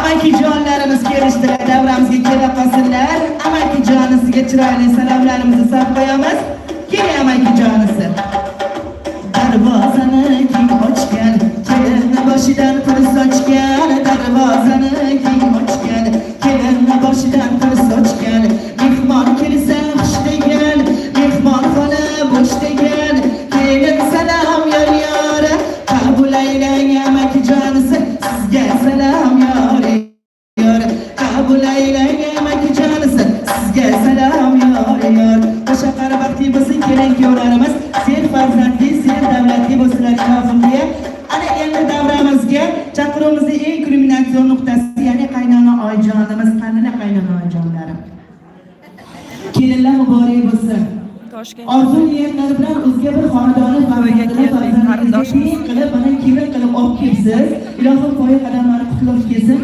amakijonlarimiz kelishdilar, davramizga kela qolsinlar. Amakijonisiga chiroyli salomlarimizni solib qo'yamiz. Keling amakijonisi. Darvozani keng ochgan, kelinni boshidan qir sochgan. Darvozani keng ochgan, kelinni boshidan qir sochgan. Mehmon kelsa xush degan, mehmonxona bo'sh degan. Kelin salom yor yor, qabul aylang amakijonisi. Sizga salom yor yor, qabul aylang amakijonisi. Sizga salom yor yor. O'sha qarabaqli bo'lsin keling kuyovlarimiz, sen farzandli, sen davlatli bo'lsinlar ilohim deya. Ana endi davramizga chaqiruvimizning eng kulminatsion nuqtasi, ya'ni qaynona oyijonimiz. Qanday qaynona oyijonlarim? Kelinlar muborak bo'lsin. Orzu niyatlari bilan o'zga bir xonadonni farzandlaringizni qilib, mana kelin qilib olib kelsiz. Ilohim qo'yi qadamlari qutlab kelsin.